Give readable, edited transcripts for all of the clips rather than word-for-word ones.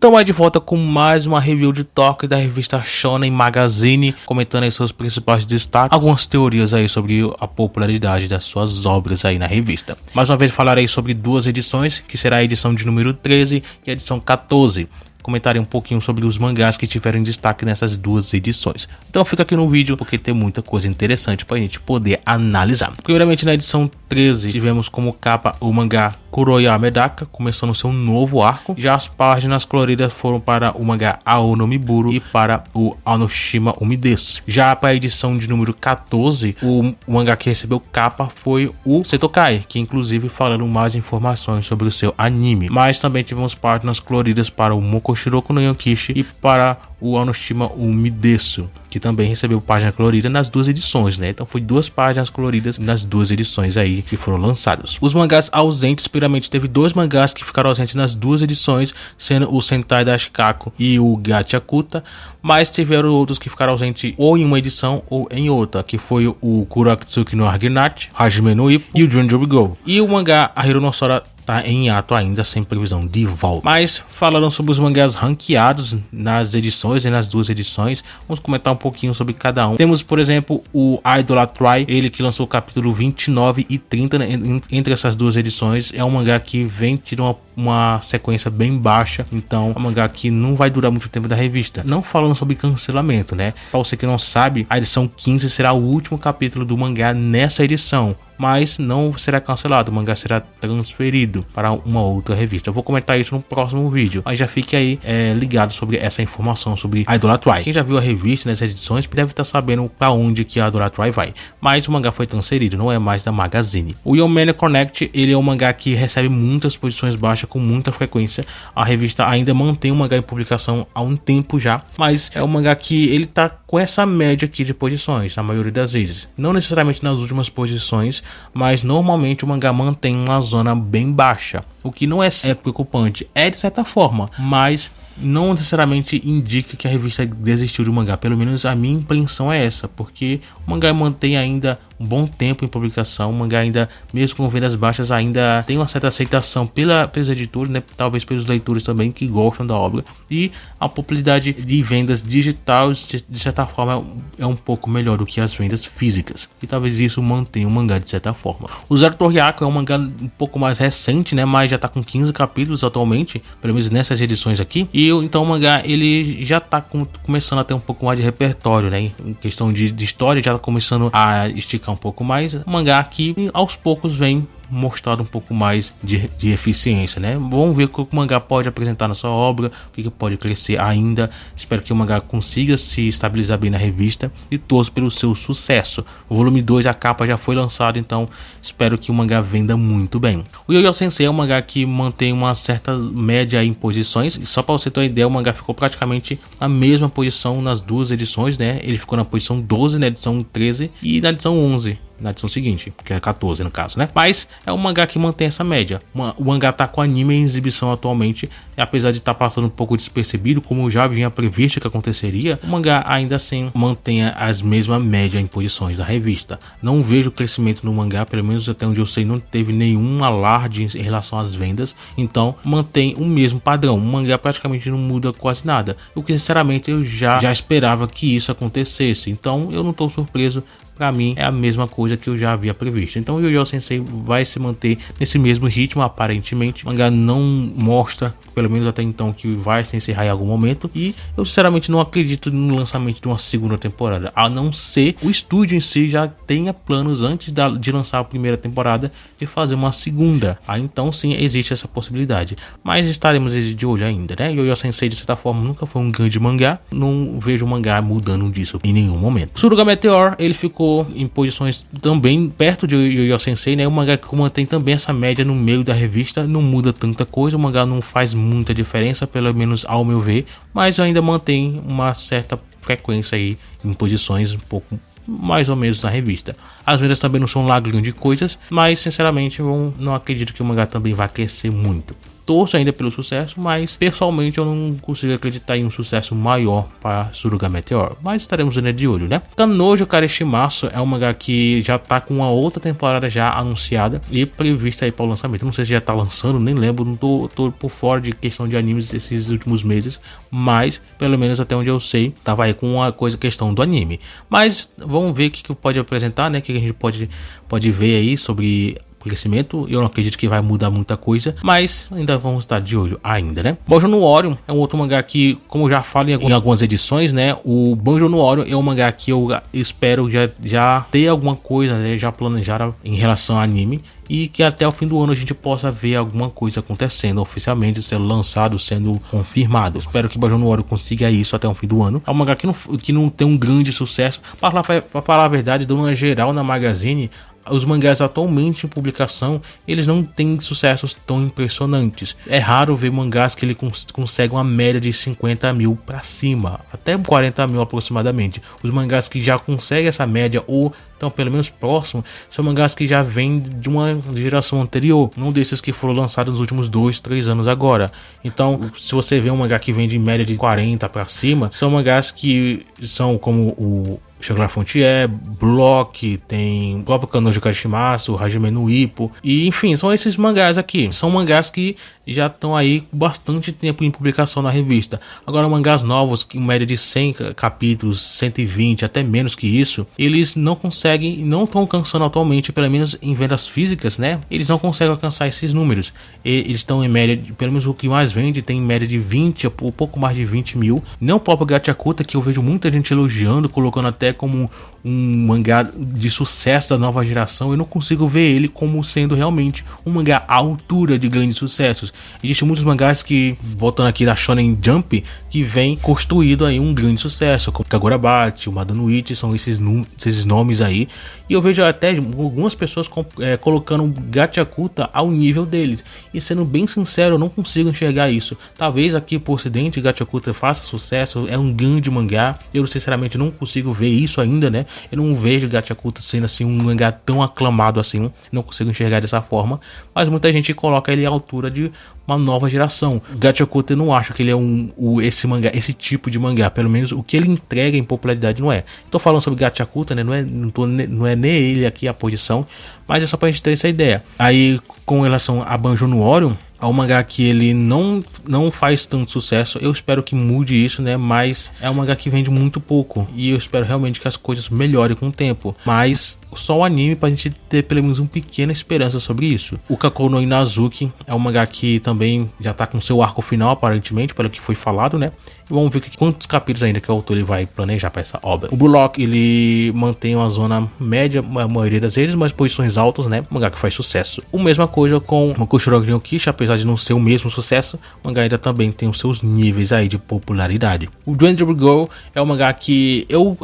Estamos de volta com mais uma review de toque da revista Shonen Magazine, comentando aí seus principais destaques, algumas teorias aí sobre a popularidade das suas obras aí na revista. Mais uma vez falarei sobre duas edições, que será a edição de número 13 e a edição 14. Comentarei um pouquinho sobre os mangás que tiveram destaque nessas duas edições. Então fica aqui no vídeo porque tem muita coisa interessante pra gente poder analisar. Primeiramente, na edição 13 tivemos como capa o mangá Kuroya Medaka, começando seu novo arco. Já as páginas coloridas foram para o mangá Aonomiburu e para o Anoshima Umidesu. Já para a edição de número 14, o mangá que recebeu capa foi o Setokai, que inclusive falando mais informações sobre o seu anime. Mas também tivemos páginas coloridas para o Mokoshiroko no Yonkishi e para o Anoshima Umidesu, que também recebeu página colorida nas duas edições, né? Então foi duas páginas coloridas nas duas edições aí que foram lançados. Os mangás ausentes, primeiramente teve dois mangás que ficaram ausentes nas duas edições, sendo o Sentai da Shikaku e o Gachakuta, mas tiveram outros que ficaram ausentes ou em uma edição ou em outra, que foi o Kurakutsuki no Arginat, Hajime no Ippo e o Junjo Go. E o mangá Ahiru no Sora tá em hiato ainda, sem previsão de volta. Mas falando sobre os mangás ranqueados nas edições e nas duas edições, vamos comentar um pouquinho sobre cada um. Temos, por exemplo, o Idolatry, ele que lançou o capítulo 29 e 30 né, entre essas duas edições. É um mangá que vem tendo uma sequência bem baixa, então é um mangá que não vai durar muito tempo da revista. Não falando sobre cancelamento, né? Para você que não sabe, a edição 15 será o último capítulo do mangá nessa edição, mas não será cancelado, o mangá será transferido para uma outra revista. Eu vou comentar isso no próximo vídeo, mas já fique aí ligado sobre essa informação sobre Idolatry. Quem já viu a revista nessas edições deve estar sabendo para onde que a Idolatry vai, mas o mangá foi transferido, não é mais da Magazine. O Yomane Connect, ele é um mangá que recebe muitas posições baixas com muita frequência. A revista ainda mantém o mangá em publicação há um tempo já, mas é um mangá que ele tá com essa média aqui de posições, na maioria das vezes. Não necessariamente nas últimas posições, mas normalmente o mangá mantém uma zona bem baixa, o que não é preocupante, é de certa forma, mas não necessariamente indica que a revista desistiu do mangá. Pelo menos a minha impressão é essa, porque o mangá mantém ainda um bom tempo em publicação, o mangá ainda, mesmo com vendas baixas, ainda tem uma certa aceitação pelos editores, né? Talvez pelos leitores também que gostam da obra, e a popularidade de vendas digitais de certa forma é um pouco melhor do que as vendas físicas, e talvez isso mantenha o mangá de certa forma. O Zero Toriako é um mangá um pouco mais recente, né? Mas já tá com 15 capítulos atualmente, pelo menos nessas edições aqui, e então o mangá ele já tá começando a ter um pouco mais de repertório, né? Em questão de história, já tá começando a esticar um pouco mais. O mangá que aos poucos vem mostrado um pouco mais de eficiência, né? Vamos ver o que o mangá pode apresentar na sua obra, o que pode crescer ainda. Espero que o mangá consiga se estabilizar bem na revista e torço pelo seu sucesso. O volume 2, a capa já foi lançado, então espero que o mangá venda muito bem. O Yo-Yo Sensei é um mangá que mantém uma certa média em posições. Só para você ter uma ideia, o mangá ficou praticamente na mesma posição nas duas edições, né? Ele ficou na posição 12 na edição 13 e na edição 11 na edição seguinte, que é 14 no caso, né? Mas é um mangá que mantém essa média. O mangá tá com anime em exibição atualmente, e apesar de estar passando um pouco despercebido, como já vinha previsto que aconteceria, o mangá ainda assim mantém as mesmas médias em posições da revista. Não vejo crescimento no mangá, pelo menos até onde eu sei, não teve nenhum alarde em relação às vendas, então mantém o mesmo padrão. O mangá praticamente não muda quase nada, o que sinceramente eu já esperava que isso acontecesse, então eu não tô surpreso. Pra mim é a mesma coisa que eu já havia previsto. Então o Yo-Yo Sensei vai se manter nesse mesmo ritmo aparentemente. O mangá não mostra, pelo menos até então, que vai se encerrar em algum momento, e eu sinceramente não acredito no lançamento de uma segunda temporada, a não ser o estúdio em si já tenha planos antes de lançar a primeira temporada de fazer uma segunda. Então sim, existe essa possibilidade, mas estaremos de olho ainda, né? Yo-Yo Sensei de certa forma nunca foi um grande mangá, não vejo o mangá mudando disso em nenhum momento. Suruga Meteor, ele ficou em posições também perto de Yo-Yo Sensei, né? O mangá que mantém também essa média no meio da revista, não muda tanta coisa, o mangá não faz muita diferença, pelo menos ao meu ver, mas ainda mantém uma certa frequência aí em posições um pouco mais ou menos na revista. As vendas também não são lá grandes coisas, mas sinceramente eu não acredito que o mangá também vai crescer muito. torço ainda pelo sucesso, mas pessoalmente eu não consigo acreditar em um sucesso maior para Suruga Meteor, mas estaremos ainda de olho, né? Kanojo Kareshimasu é um mangá que já tá com uma outra temporada já anunciada e prevista aí para o lançamento. Não sei se já tá lançando, nem lembro, não tô por fora de questão de animes esses últimos meses, mas pelo menos até onde eu sei, tava aí com uma questão do anime. Mas vamos ver o que pode apresentar, né? O que a gente pode ver aí sobre crescimento. Eu não acredito que vai mudar muita coisa, mas ainda vamos estar de olho ainda, né? Banjo no Orion é um outro mangá que, como eu já falo em algumas edições, né? O Banjo no Orion é um mangá que eu espero já ter alguma coisa, né? Já planejada em relação ao anime, e que até o fim do ano a gente possa ver alguma coisa acontecendo oficialmente, sendo lançado, sendo confirmado. Espero que Banjo no Orion consiga isso até o fim do ano. É um mangá que não tem um grande sucesso. Para falar a verdade, de uma geral na Magazine, os mangás atualmente em publicação, eles não têm sucessos tão impressionantes. É raro ver mangás que ele consegue uma média de 50 mil para cima, até 40 mil aproximadamente. Os mangás que já conseguem essa média, ou estão pelo menos próximo, são mangás que já vêm de uma geração anterior, não desses que foram lançados nos últimos 2-3 anos agora. Então, se você vê um mangá que vem de média de 40 para cima, são mangás que são como o Shangri-La Frontier, Block, tem o próprio Kanojo Kareshimasu, Hajime no Ippo, e enfim, são esses mangás aqui. São mangás que já estão aí com bastante tempo em publicação na revista. Agora, mangás novos, que em média de 100 capítulos, 120, até menos que isso, eles não conseguem, não estão alcançando atualmente, pelo menos em vendas físicas, né? Eles não conseguem alcançar esses números. Eles estão em média, pelo menos o que mais vende, tem em média de 20, ou pouco mais de 20 mil. Não o próprio Gachakuta, que eu vejo muita gente elogiando, colocando até como um mangá de sucesso da nova geração. Eu não consigo ver ele como sendo realmente um mangá à altura de grandes sucessos. Existem muitos mangás que, voltando aqui da Shonen Jump, que vem construído aí um grande sucesso, como Kagurabachi, o Madano Ichi, são esses nomes aí. E eu vejo até algumas pessoas colocando o Gachakuta ao nível deles. E sendo bem sincero, eu não consigo enxergar isso. Talvez aqui por ocidente Gachakuta faça sucesso, é um grande mangá. Eu sinceramente não consigo ver isso ainda, né? Eu não vejo Gachakuta sendo assim um mangá tão aclamado assim, não consigo enxergar dessa forma, mas muita gente coloca ele à altura de uma nova geração. Gachakuta, eu não acho que ele é esse tipo de mangá, pelo menos o que ele entrega em popularidade não é. Tô falando sobre Gachakuta, né? Não é nem ele aqui a posição, mas é só pra gente ter essa ideia. Aí, com relação a Banjo no Orion, é um mangá que ele não faz tanto sucesso. Eu espero que mude isso, né? Mas é um mangá que vende muito pouco, e eu espero realmente que as coisas melhorem com o tempo. Mas só o anime pra gente ter pelo menos uma pequena esperança sobre isso. O Kakou no Inazuki é um mangá que também já tá com seu arco final, aparentemente, pelo que foi falado, né? E vamos ver quantos capítulos ainda que o autor ele vai planejar para essa obra. O Bullock, ele mantém uma zona média a maioria das vezes, mas posições altas, né? Um mangá que faz sucesso. A mesma coisa com o Kushiro no Kishi, apesar de não ser o mesmo sucesso, o mangá ainda também tem os seus níveis aí de popularidade. O Dreamdriver Girl é um mangá que eu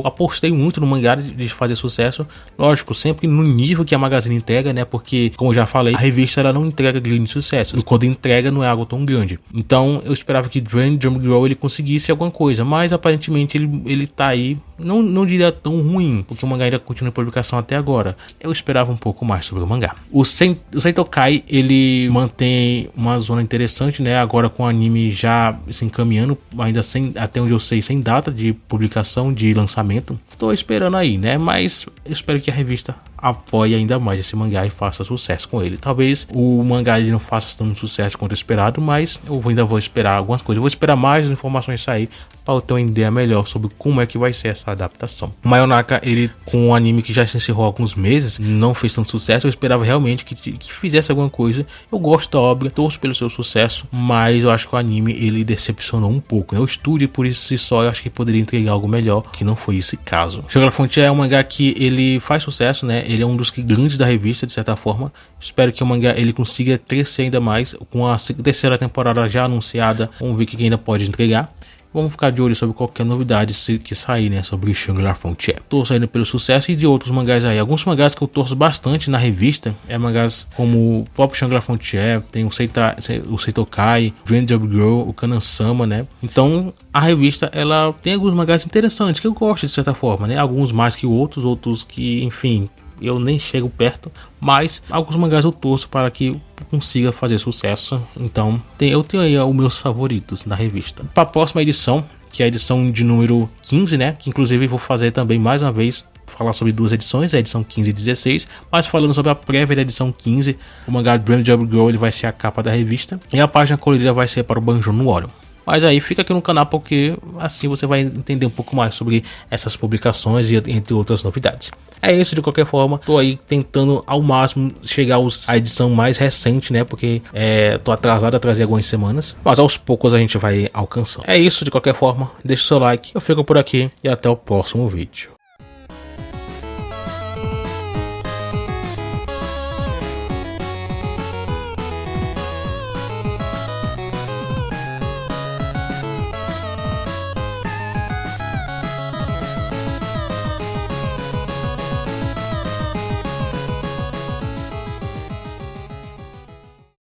apostei muito no mangá de fazer sucesso, lógico, sempre no nível que a Magazine entrega, né? Porque, como eu já falei, a revista ela não entrega grande sucesso, e quando entrega não é algo tão grande. Então eu esperava que Dreamdriver Girl ele conseguisse alguma coisa, mas aparentemente ele tá aí, não diria tão ruim, porque o mangá ainda continua em publicação até agora. Eu esperava um pouco mais sobre o mangá. O Seitokai, ele mantém uma zona interessante, né? Agora com o anime já se encaminhando, ainda até onde eu sei, sem data de publicação, de lançamento. Tô esperando aí, né? Mas eu espero que a revista apoie ainda mais esse mangá e faça sucesso com ele. Talvez o mangá ele não faça tanto sucesso quanto esperado, mas eu ainda vou esperar algumas coisas. Eu vou esperar mais informações sair para eu ter uma ideia melhor sobre como é que vai ser essa adaptação. O Mayonaka, ele com um anime que já se encerrou há alguns meses, não fez tanto sucesso. Eu esperava realmente que fizesse alguma coisa. Eu gosto da obra, torço pelo seu sucesso, mas eu acho que o anime ele decepcionou um pouco, né? O estúdio por si só eu acho que poderia entregar algo melhor, que não foi esse caso. Shangri-La Frontier é um mangá que ele faz sucesso, né? Ele é um dos grandes da revista, de certa forma. Espero que o mangá ele consiga crescer ainda mais. Com a terceira temporada já anunciada, vamos ver o que ainda pode entregar. Vamos ficar de olho sobre qualquer novidade que sair, né, sobre Shangri-La Frontier. Torço ainda pelo sucesso e de outros mangás aí. Alguns mangás que eu torço bastante na revista é mangás como o próprio Shangri-La Frontier, tem o Seitokai, Dreamdriver Girl, o Kanan-sama, né? Então a revista ela tem alguns mangás interessantes que eu gosto de certa forma, né? Alguns mais que outros que, enfim, eu nem chego perto, mas alguns mangás eu torço para que consiga fazer sucesso. Então eu tenho aí os meus favoritos na revista. Para a próxima edição, que é a edição de número 15, né, que inclusive vou fazer também mais uma vez, falar sobre duas edições, a edição 15 e 16, mas falando sobre a prévia da edição 15, o mangá Dream Job Girl ele vai ser a capa da revista, e a página colorida vai ser para o Banjo no Orion. Mas aí fica aqui no canal porque assim você vai entender um pouco mais sobre essas publicações e entre outras novidades. É isso, de qualquer forma, tô aí tentando ao máximo chegar à edição mais recente, né, porque tô atrasado a trazer algumas semanas, mas aos poucos a gente vai alcançando. É isso, de qualquer forma, deixa o seu like, eu fico por aqui e até o próximo vídeo.